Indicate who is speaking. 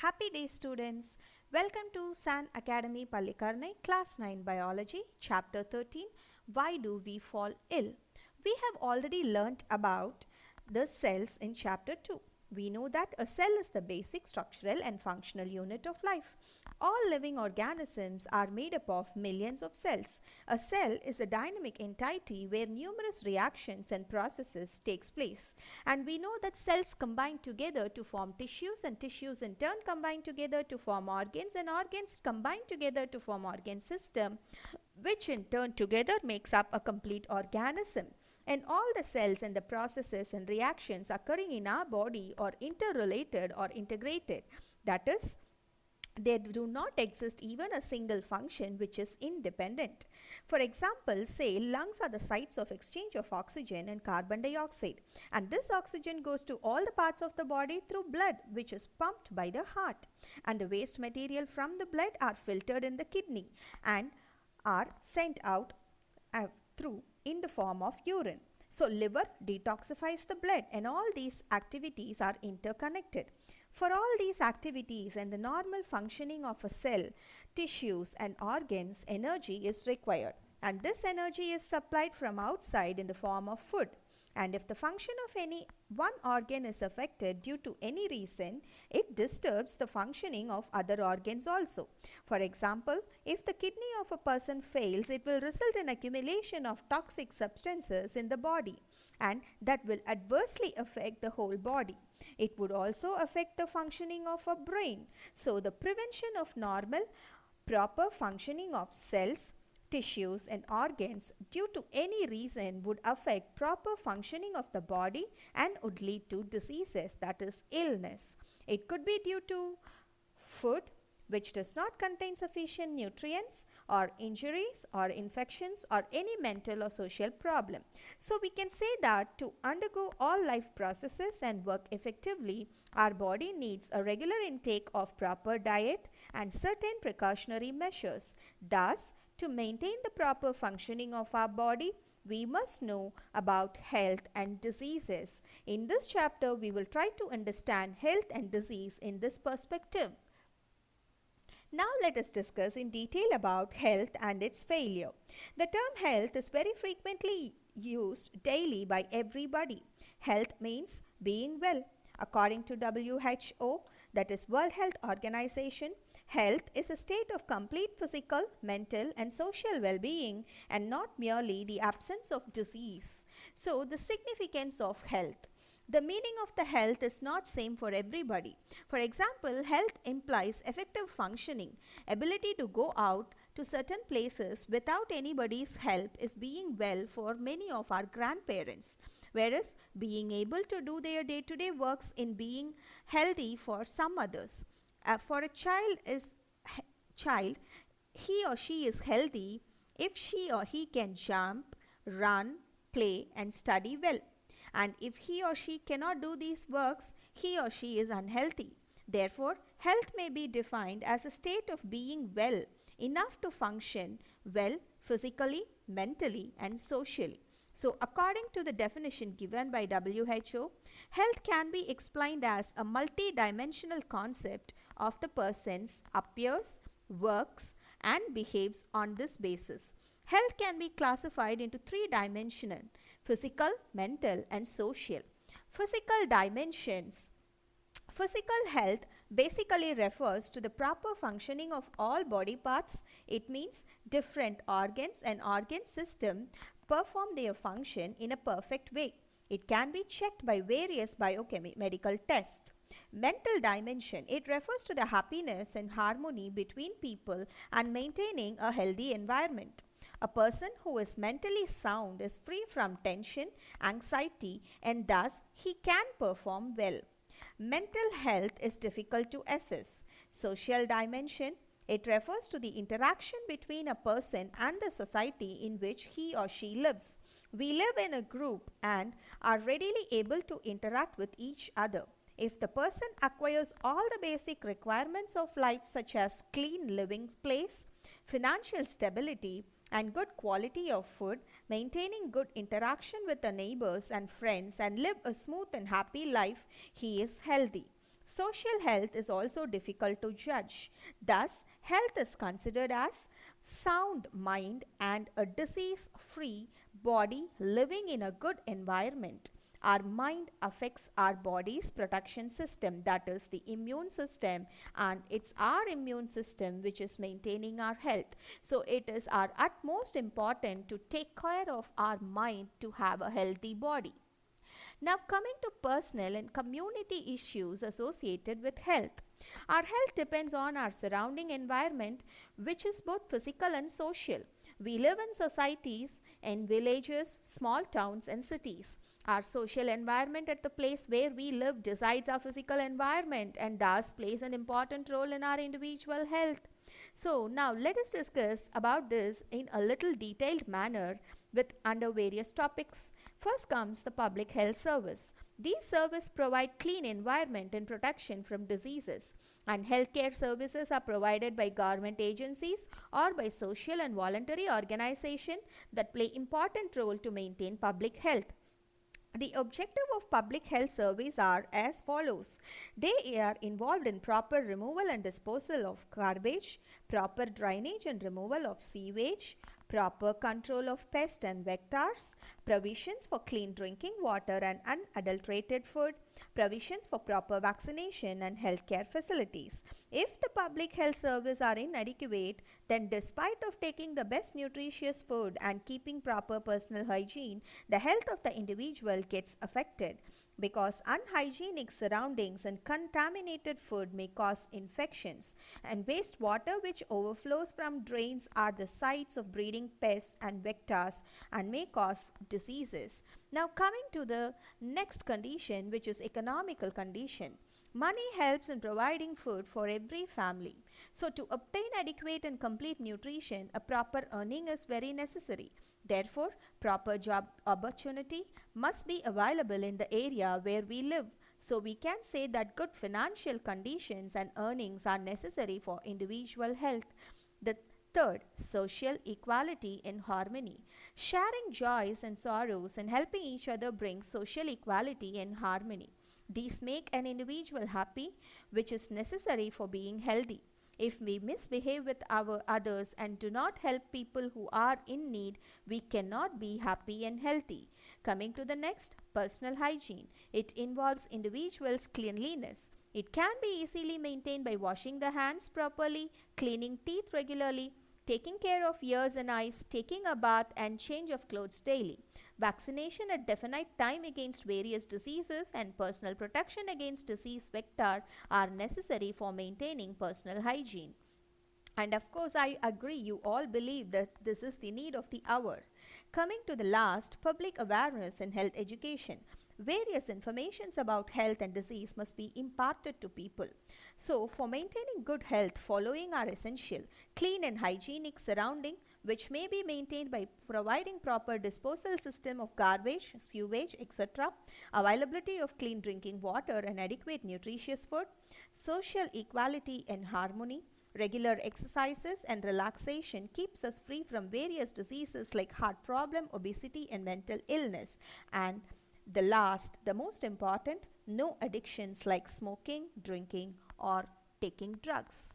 Speaker 1: Happy day, students. Welcome to San Academy Pallikarnai, Class 9 Biology, Chapter 13 Why Do We Fall Ill? We have already learnt about the cells in Chapter 2. We know that a cell is the basic structural and functional unit of life. All living organisms are made up of millions of cells. A cell is a dynamic entity where numerous reactions and processes takes place. And we know that cells combine together to form tissues, and tissues in turn combine together to form organs, and organs combine together to form organ system, which in turn together makes up a complete organism. And all the cells and the processes and reactions occurring in our body are interrelated or integrated. That is, there do not exist even a single function which is independent. For example, say lungs are the sites of exchange of oxygen and carbon dioxide, and this oxygen goes to all the parts of the body through blood, which is pumped by the heart, and the waste material from the blood are filtered in the kidney and are sent out through in the form of urine. So liver detoxifies the blood, and all these activities are interconnected. For all these activities and the normal functioning of a cell, tissues and organs, energy is required, and this energy is supplied from outside in the form of food. And if the function of any one organ is affected due to any reason, it disturbs the functioning of other organs also. For example, if the kidney of a person fails, it will result in accumulation of toxic substances in the body, and that will adversely affect the whole body. It would also affect the functioning of a brain. So the prevention of normal, proper functioning of cells, tissues and organs due to any reason would affect proper functioning of the body and would lead to diseases, that is illness. It could be due to food which does not contain sufficient nutrients, or injuries or infections, or any mental or social problem. So we can say that to undergo all life processes and work effectively, our body needs a regular intake of proper diet and certain precautionary measures. Thus, to maintain the proper functioning of our body, we must know about health and diseases. In this chapter, we will try to understand health and disease in this perspective. Now let us discuss in detail about health and its failure. The term health is very frequently used daily by everybody. Health means being well. According to WHO, that is World Health Organization, health is a state of complete physical, mental and social well-being, and not merely the absence of disease. So the significance of health. The meaning of the health is not same for everybody. For example, health implies effective functioning. Ability to go out to certain places without anybody's help is being well for many of our grandparents, whereas being able to do their day-to-day works in being healthy for some others. For a child, he or she is healthy if she or he can jump, run, play and study well. And if he or she cannot do these works, he or she is unhealthy. Therefore, health may be defined as a state of being well enough to function well physically, mentally and socially. So, according to the definition given by WHO, health can be explained as a multi-dimensional concept of the person's appears, works and behaves on this basis. Health can be classified into three dimensions: physical, mental and social. Physical dimensions. Physical health basically refers to the proper functioning of all body parts. It means different organs and organ system perform their function in a perfect way. It can be checked by various biomedical tests. Mental dimension. It refers to the happiness and harmony between people and maintaining a healthy environment. A person who is mentally sound is free from tension, anxiety, and thus he can perform well. Mental health is difficult to assess. Social dimension. It refers to the interaction between a person and the society in which he or she lives. We live in a group and are readily able to interact with each other. If the person acquires all the basic requirements of life such as clean living place, financial stability, and good quality of food, maintaining good interaction with the neighbors and friends, and live a smooth and happy life, he is healthy. Social health is also difficult to judge. Thus, health is considered as sound mind and a disease free body living in a good environment. Our mind affects our body's protection system, that is the immune system, and it's our immune system which is maintaining our health. So it is our utmost important to take care of our mind to have a healthy body. Now, coming to personal and community issues associated with health. Our health depends on our surrounding environment, which is both physical and social. We live in societies, in villages, small towns, and cities. Our social environment at the place where we live decides our physical environment and thus plays an important role in our individual health. So now let us discuss about this in a little detailed manner with under various topics. First comes the public health service. These services provide clean environment and protection from diseases, and healthcare services are provided by government agencies or by social and voluntary organizations that play important role to maintain public health. The objective of public health surveys are as follows. They are involved in proper removal and disposal of garbage, proper drainage and removal of sewage, proper control of pests and vectors, provisions for clean drinking water and unadulterated food, provisions for proper vaccination and healthcare facilities. If the public health services are inadequate, then despite of taking the best nutritious food and keeping proper personal hygiene, the health of the individual gets affected, because unhygienic surroundings and contaminated food may cause infections, and wastewater which overflows from drains are the sites of breeding pests and vectors and may cause diseases. Now coming to the next condition, which is economical condition. Money helps in providing food for every family. So to obtain adequate and complete nutrition, a proper earning is very necessary. Therefore, proper job opportunity must be available in the area where we live. So we can say that good financial conditions and earnings are necessary for individual health. The third, social equality and harmony. Sharing joys and sorrows and helping each other brings social equality and harmony. These make an individual happy, which is necessary for being healthy. If we misbehave with our others and do not help people who are in need, we cannot be happy and healthy. Coming to the next, personal hygiene. It involves individuals' cleanliness. It can be easily maintained by washing the hands properly, cleaning teeth regularly, taking care of ears and eyes, taking a bath and change of clothes daily. Vaccination at definite time against various diseases and personal protection against disease vector are necessary for maintaining personal hygiene. And of course, I agree, you all believe that this is the need of the hour. Coming to the last, public awareness and health education. Various informations about health and disease must be imparted to people. So, for maintaining good health, following are essential. Clean and hygienic surrounding, which may be maintained by providing proper disposal system of garbage, sewage, etc. Availability of clean drinking water and adequate nutritious food. Social equality and harmony. Regular exercises and relaxation keeps us free from various diseases like heart problem, obesity and mental illness. And the last, the most important, no addictions like smoking, drinking or taking drugs.